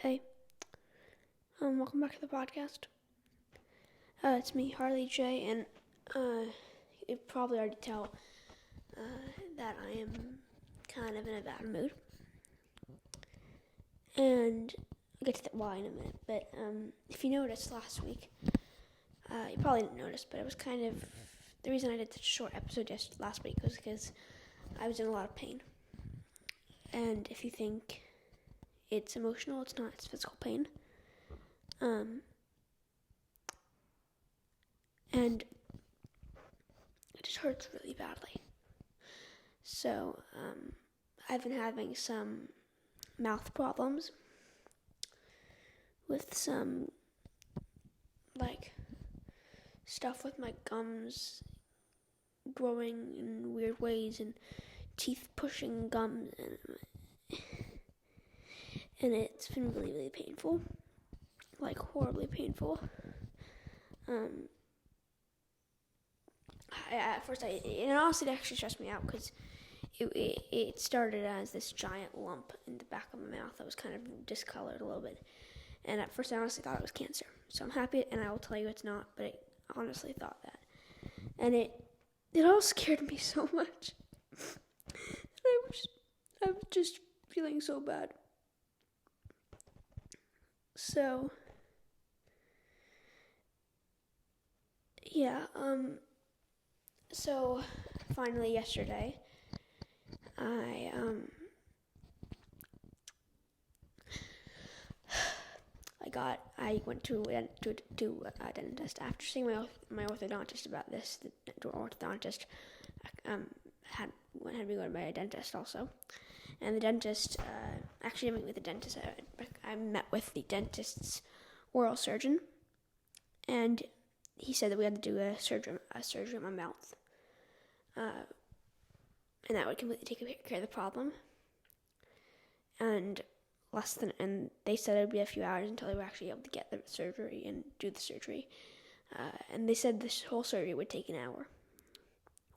Hey, welcome back to the podcast. It's me, Harley J, and you probably already tell that I am kind of in a bad mood. And I'll get to that why in a minute, but if you noticed last week, you probably didn't notice, but it was kind of, the reason I did such a short episode last week was because I was in a lot of pain. And if you think it's emotional, it's not, it's physical pain. And it just hurts really badly. So, I've been having some mouth problems with some, stuff with my gums growing in weird ways and teeth pushing gums, and it's been really, really painful, horribly painful. At first, it honestly actually stressed me out because it started as this giant lump in the back of my mouth that was kind of discolored a little bit. And at first, I honestly thought it was cancer. So I'm happy, and I will tell you it's not, but I honestly thought that. And it all scared me so much. I was just feeling so bad. So, yeah, so finally yesterday, I went to a dentist after seeing my orthodontist about this. The orthodontist had me go to my dentist also, and the dentist actually didn't meet with the dentist. I met with the dentist's oral surgeon, and he said that we had to do a surgery on my mouth, and that would completely take care of the problem. And they said it would be a few hours until they were actually able to get the surgery and do the surgery. And they said this whole surgery would take an hour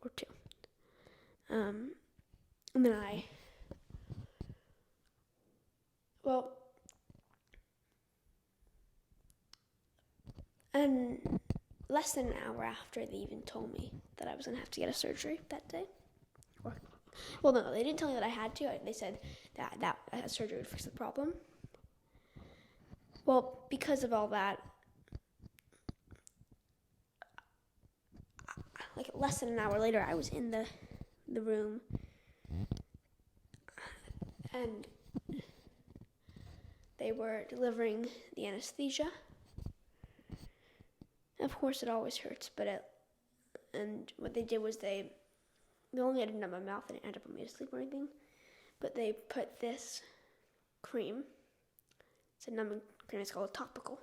or two. And then and less than an hour after they even told me that I was going to have to get a surgery that day. Well, no, they didn't tell me that I had to. They said that surgery would fix the problem. Well, because of all that, less than an hour later, I was in the room, and they were delivering the anesthesia. Of course, it always hurts, and what they did was they only had to numb my mouth. They didn't end up putting me to sleep or anything, but they put this cream. It's a numbing cream. It's called topical.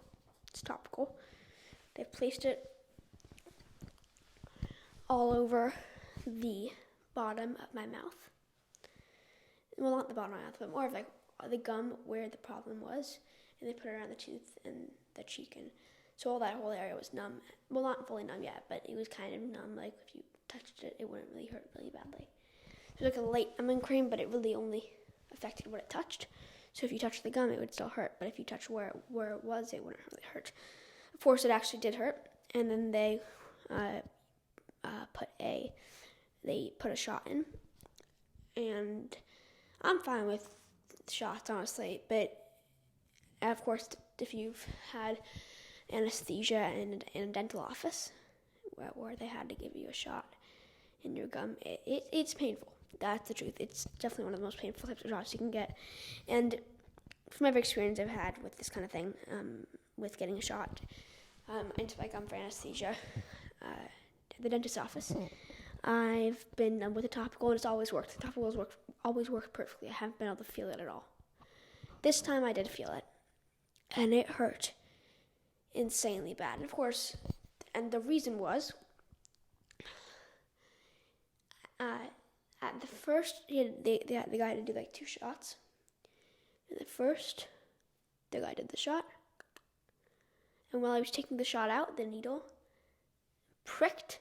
It's topical. They placed it all over the bottom of my mouth. Well, not the bottom of my mouth, but more of the gum where the problem was, and they put it around the tooth and the cheek, and so all that whole area was numb. Well, not fully numb yet, but it was kind of numb. Like if you touched it, it wouldn't really hurt really badly. It was like a light numbing cream, but it really only affected what it touched. So if you touched the gum, it would still hurt, but if you touched where it was, it wouldn't really hurt. Of course, it actually did hurt, and then they put a shot in, and I'm fine with shots, honestly, but of course, if you've had anesthesia in a dental office where they had to give you a shot in your gum, it's painful. That's the truth. It's definitely one of the most painful types of shots you can get. And from every experience I've had with this kind of thing, with getting a shot into my gum for anesthesia at the dentist's office, I've been with a topical, and it's always worked. The topicals always work perfectly. I haven't been able to feel it at all. This time I did feel it, and it hurt insanely bad. And of course, and the reason was, at the first, the guy had to do 2 shots. And the guy did the shot, and while I was taking the shot out, the needle pricked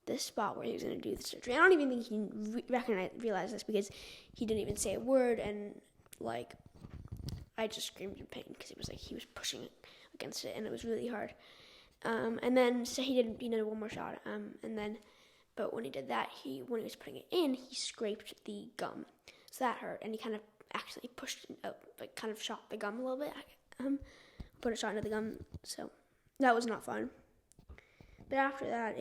the spot where he was going to do the surgery. I don't even think he realized this because he didn't even say a word, and I just screamed in pain because it was like he was pushing against it, and it was really hard. And then so he did one more shot. But when he did that, when he was putting it in, he scraped the gum, so that hurt, and he kind of accidentally pushed it up, like kind of shot the gum a little bit. Put a shot into the gum, so that was not fun. But after that,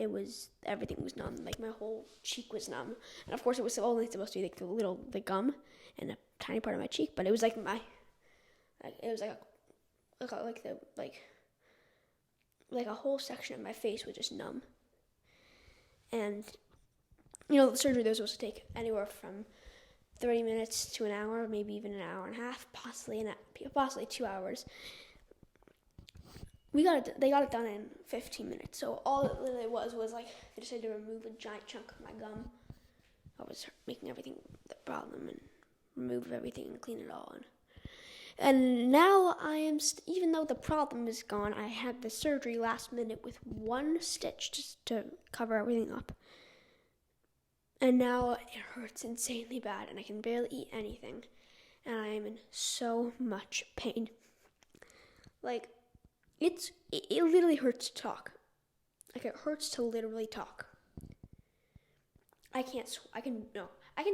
everything was numb. Like my whole cheek was numb, and of course it was only supposed to be like the gum and a tiny part of my cheek, but it was like a whole section of my face was just numb. And the surgery was supposed to take anywhere from 30 minutes to an hour, maybe even an hour and a half, possibly 2 hours. They got it done in 15 minutes. So all it really was like they just had to remove a giant chunk of my gum. I was making everything the problem and remove everything and clean it all. And now even though the problem is gone, I had the surgery last minute with one stitch just to cover everything up. And now it hurts insanely bad, and I can barely eat anything. And I am in so much pain. Like, it literally hurts to talk. Like, it hurts to literally talk. I can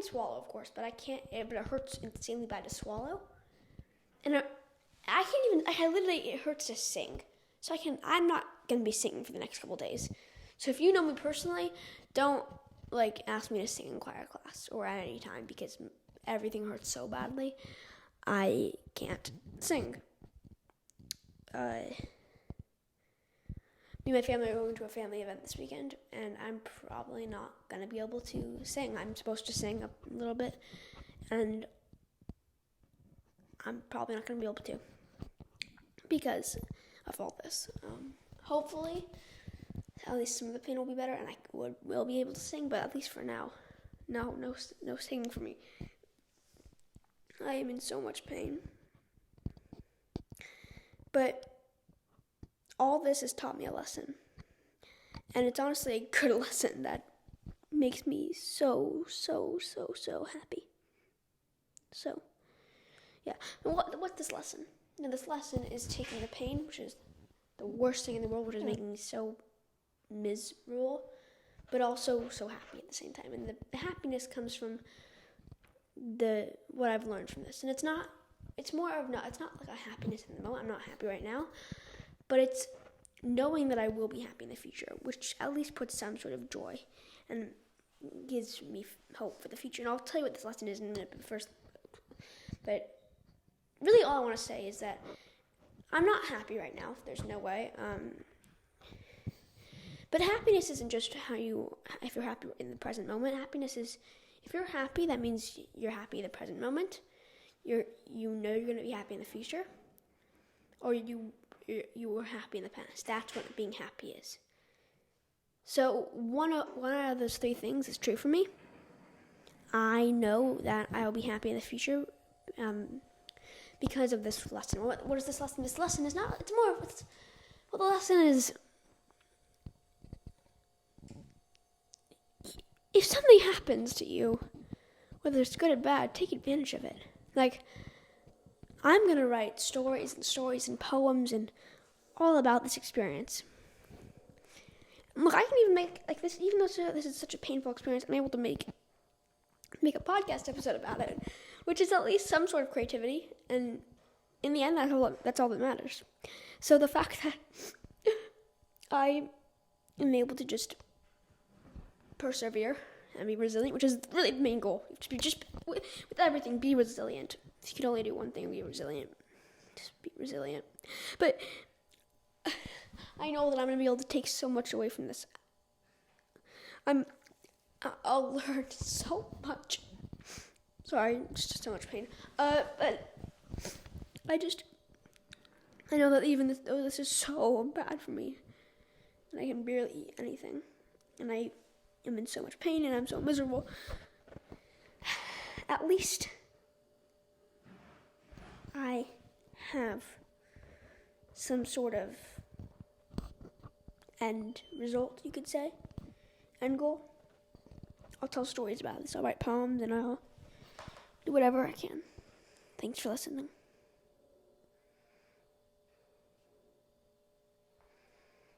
swallow, of course, but but it hurts insanely bad to swallow. And it hurts to sing. So I'm not going to be singing for the next couple days. So if you know me personally, don't ask me to sing in choir class or at any time because everything hurts so badly. I can't sing. Me and my family are going to a family event this weekend, and I'm probably not going to be able to sing. I'm supposed to sing a little bit, and I'm probably not going to be able to because of all this. Hopefully, at least some of the pain will be better, and I will be able to sing. But at least for now, no singing for me. I am in so much pain. But all this has taught me a lesson, and it's honestly a good lesson that makes me so happy. So. Yeah, and what's this lesson? This lesson is taking the pain, which is the worst thing in the world, which is making me so miserable, but also so happy at the same time. And the happiness comes from what I've learned from this. And it's not like a happiness in the moment. I'm not happy right now, but it's knowing that I will be happy in the future, which at least puts some sort of joy and gives me hope for the future. And I'll tell you what this lesson is in a minute, but really all I want to say is that I'm not happy right now. There's no way. But happiness isn't just if you're happy in the present moment. Happiness is, if you're happy, that means you're happy in the present moment. You're going to be happy in the future. Or you were happy in the past. That's what being happy is. So one out of those three things is true for me. I know that I will be happy in the future because of this lesson. What is this lesson? This lesson is not, it's more, the lesson is, if something happens to you, whether it's good or bad, take advantage of it. I'm going to write stories and poems and all about this experience. Look, I can even make, this, even though this is such a painful experience, I'm able to make a podcast episode about it, which is at least some sort of creativity, and in the end, that's all that matters. So the fact that I am able to just persevere and be resilient, which is really the main goal, just with everything, be resilient. If you could only do one thing, be resilient. Just be resilient. But I know that I'm going to be able to take so much away from this. I'll learn so much. Sorry, just so much pain. But I know that even though this is so bad for me, and I can barely eat anything, and I am in so much pain, and I'm so miserable, at least I have some sort of end result, you could say, end goal. I'll tell stories about this. I'll write poems, and I'll do whatever I can. Thanks for listening.